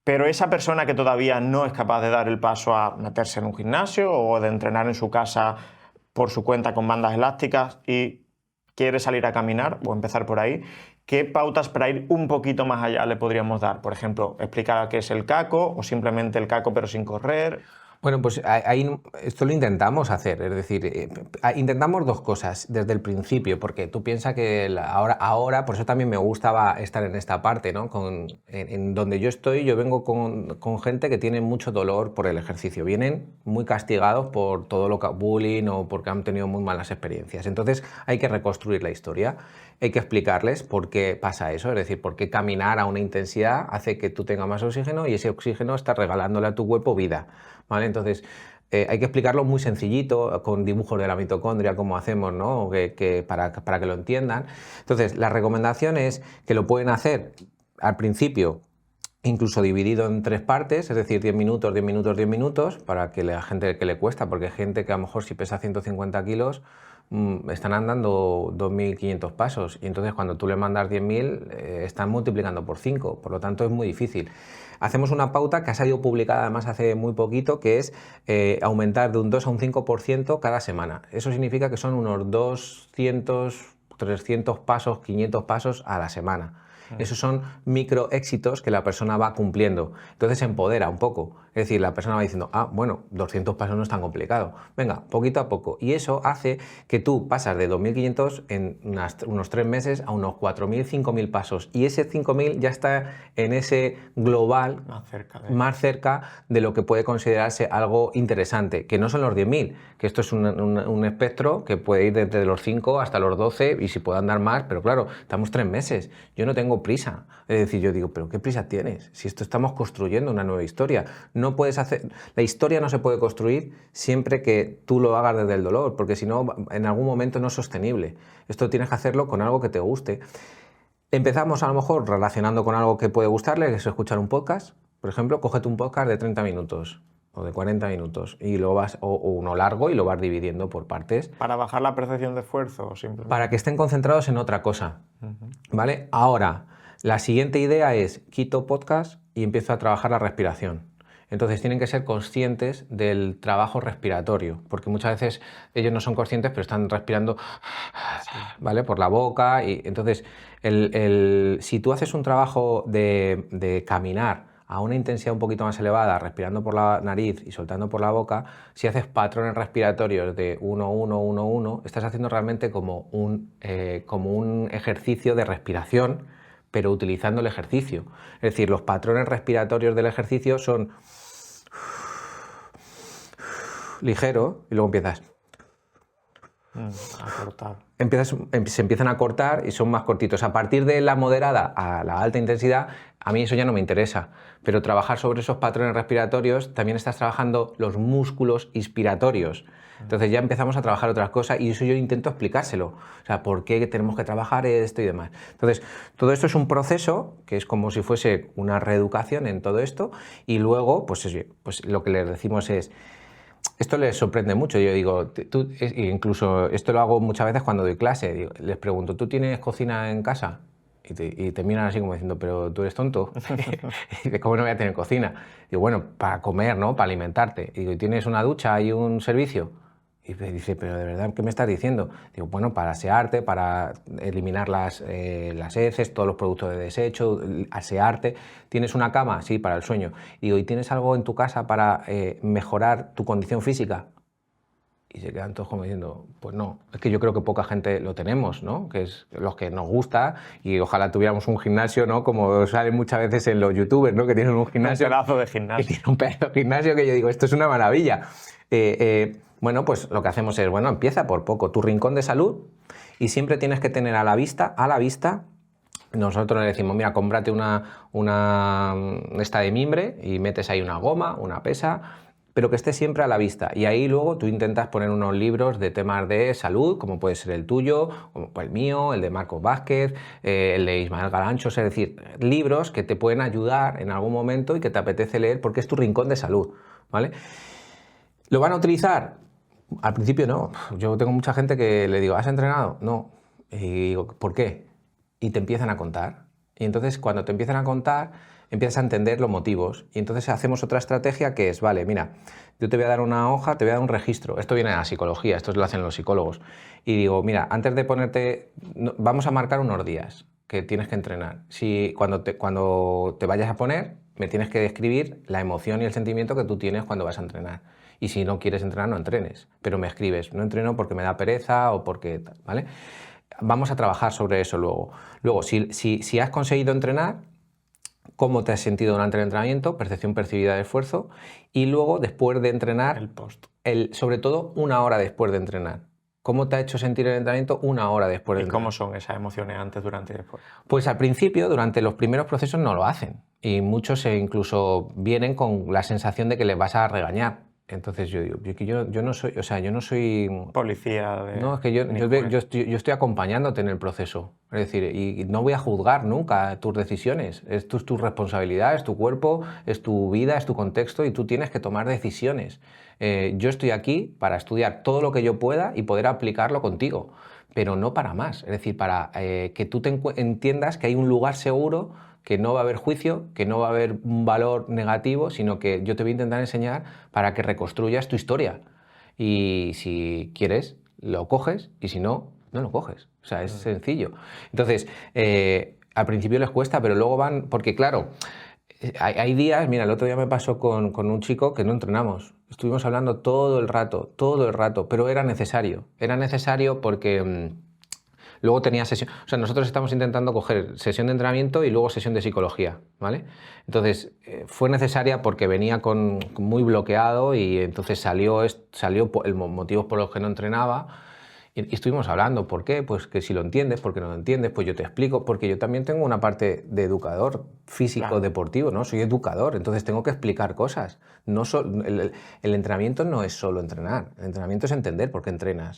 Pero esa persona que todavía no es capaz de dar el paso a meterse en un gimnasio o de entrenar en su casa por su cuenta con bandas elásticas y quiere salir a caminar o empezar por ahí, ¿qué pautas para ir un poquito más allá le podríamos dar? Por ejemplo, explicar qué es el caco o simplemente el caco pero sin correr. Bueno, pues ahí esto lo intentamos hacer, es decir, intentamos dos cosas desde el principio, porque tú piensas que ahora, por eso también me gustaba estar en esta parte, ¿no? En donde yo estoy, yo vengo con gente que tiene mucho dolor por el ejercicio, vienen muy castigados por todo lo que bullying o porque han tenido muy malas experiencias, entonces hay que reconstruir la historia, hay que explicarles por qué pasa eso, es decir, por qué caminar a una intensidad hace que tú tengas más oxígeno y ese oxígeno está regalándole a tu cuerpo vida. ¿Vale? Entonces, hay que explicarlo muy sencillito, con dibujos de la mitocondria, como hacemos, ¿no? Para que lo entiendan. Entonces, la recomendación es que lo pueden hacer al principio, incluso dividido en 3 partes, es decir, 10 minutos, 10 minutos, 10 minutos, para que la gente que le cuesta, porque hay gente que a lo mejor si pesa 150 kilos, están andando 2.500 pasos y entonces cuando tú le mandas 10.000 están multiplicando por 5, por lo tanto es muy difícil. Hacemos una pauta que ha salido publicada además hace muy poquito, que es aumentar de un 2 a un 5% cada semana. Eso significa que son unos 200, 300 pasos, 500 pasos a la semana. Esos son micro éxitos que la persona va cumpliendo. Entonces se empodera un poco. Es decir, la persona va diciendo, bueno, 200 pasos no es tan complicado. Venga, poquito a poco. Y eso hace que tú pasas de 2.500 en unos 3 meses a unos 4.000, 5.000 pasos. Y ese 5.000 ya está en ese global más cerca de lo que puede considerarse algo interesante, que no son los 10.000, que esto es un espectro que puede ir desde los 5 hasta los 12 y si puede andar más, pero claro, estamos 3 meses. Yo no tengo prisa. Es decir, yo digo, ¿pero qué prisa tienes? Si esto estamos construyendo una nueva historia. No puedes hacer... La historia no se puede construir siempre que tú lo hagas desde el dolor, porque si no, en algún momento no es sostenible. Esto tienes que hacerlo con algo que te guste. Empezamos a lo mejor relacionando con algo que puede gustarle, que es escuchar un podcast. Por ejemplo, cógete un podcast de 30 minutos o de 40 minutos y lo vas, o uno largo y lo vas dividiendo por partes. ¿Para bajar la percepción de esfuerzo o simplemente? Para que estén concentrados en otra cosa. ¿Vale? Ahora, la siguiente idea es quito podcast y empiezo a trabajar la respiración. Entonces tienen que ser conscientes del trabajo respiratorio, porque muchas veces ellos no son conscientes, pero están respirando, ¿vale? Por la boca. Y entonces, si tú haces un trabajo de caminar a una intensidad un poquito más elevada, respirando por la nariz y soltando por la boca, si haces patrones respiratorios de 1, 1, 1, 1, estás haciendo realmente como un ejercicio de respiración, pero utilizando el ejercicio. Es decir, los patrones respiratorios del ejercicio son ligero y luego empiezas a cortar. Se empiezan a cortar y son más cortitos. A partir de la moderada a la alta intensidad, a mí eso ya no me interesa. Pero trabajar sobre esos patrones respiratorios, también estás trabajando los músculos inspiratorios. Entonces ya empezamos a trabajar otras cosas y eso yo intento explicárselo. O sea, por qué tenemos que trabajar esto y demás. Entonces, todo esto es un proceso que es como si fuese una reeducación en todo esto y luego, pues lo que les decimos es... Esto les sorprende mucho. Yo digo, incluso esto lo hago muchas veces cuando doy clase. Les pregunto, ¿tú tienes cocina en casa? Y te miran así como diciendo, ¿pero tú eres tonto? Y dice, ¿cómo no voy a tener cocina? Digo, bueno, para comer, ¿no? Para alimentarte. Y digo, ¿tienes una ducha y un servicio? Y me dice, ¿pero de verdad qué me estás diciendo? Digo, bueno, para asearte, para eliminar las heces, todos los productos de desecho, asearte. ¿Tienes una cama? Sí, para el sueño. Y digo, ¿y tienes algo en tu casa para mejorar tu condición física? Y se quedan todos como diciendo, pues no, es que yo creo que poca gente lo tenemos, ¿no? Que es los que nos gusta y ojalá tuviéramos un gimnasio, ¿no? Como salen muchas veces en los youtubers, ¿no? Que tienen un gimnasio. Un pedazo de gimnasio. Que tienen un pedazo de gimnasio que yo digo, esto es una maravilla. Bueno, pues lo que hacemos es, bueno, empieza por poco, tu rincón de salud y siempre tienes que tener a la vista, nosotros le decimos, mira, cómprate una esta de mimbre y metes ahí una goma, una pesa, pero que esté siempre a la vista. Y ahí luego tú intentas poner unos libros de temas de salud, como puede ser el tuyo, como el mío, el de Marcos Vázquez, el de Ismael Galanchos, es decir, libros que te pueden ayudar en algún momento y que te apetece leer porque es tu rincón de salud, ¿vale? ¿Lo van a utilizar? Al principio no. Yo tengo mucha gente que le digo, ¿has entrenado? No. Y digo, ¿por qué? Y te empiezan a contar. Y entonces cuando te empiezan a contar, empiezas a entender los motivos y entonces hacemos otra estrategia que es, vale, mira, yo te voy a dar una hoja, te voy a dar un registro, esto viene de la psicología, esto lo hacen los psicólogos, y digo, mira, antes de ponerte, vamos a marcar unos días que tienes que entrenar. Si cuando te vayas a poner, me tienes que describir la emoción y el sentimiento que tú tienes cuando vas a entrenar. Y si no quieres entrenar, no entrenes, pero me escribes, no entreno porque me da pereza o porque, ¿vale? Vamos a trabajar sobre eso luego. Luego, si has conseguido entrenar, cómo te has sentido durante el entrenamiento, percepción percibida de esfuerzo, y luego, después de entrenar, El post. sobre todo una hora después de entrenar. ¿Cómo te ha hecho sentir el entrenamiento una hora después de ¿Y entrenar? cómo son esas emociones antes, durante y después? Pues al principio, durante los primeros procesos no lo hacen, y muchos incluso vienen con la sensación de que les vas a regañar. Entonces yo digo, yo no soy, o sea, yo no soy... Policía de... No, es que yo estoy acompañándote en el proceso. Es decir, y no voy a juzgar nunca tus decisiones. Esto es tu responsabilidad, es tu cuerpo, es tu vida, es tu contexto y tú tienes que tomar decisiones. Yo estoy aquí para estudiar todo lo que yo pueda y poder aplicarlo contigo, pero no para más. Es decir, para que tú entiendas que hay un lugar seguro, que no va a haber juicio, que no va a haber un valor negativo, sino que yo te voy a intentar enseñar para que reconstruyas tu historia. Y si quieres, lo coges, y si no, no lo coges. O sea, es sencillo. Entonces, al principio les cuesta, pero luego van, porque claro, hay días, mira, el otro día me pasó con un chico que no entrenamos. Estuvimos hablando todo el rato, pero era necesario. Era necesario porque... luego tenía sesión, o sea, nosotros estamos intentando coger sesión de entrenamiento y luego sesión de psicología, ¿vale? Entonces, fue necesaria porque venía muy bloqueado y entonces salió el motivo por los que no entrenaba y estuvimos hablando. ¿Por qué? Pues que si lo entiendes, porque no lo entiendes, pues yo te explico, porque yo también tengo una parte de educador físico, Claro. deportivo, ¿no? Soy educador, entonces tengo que explicar cosas. No el entrenamiento no es solo entrenar, el entrenamiento es entender por qué entrenas.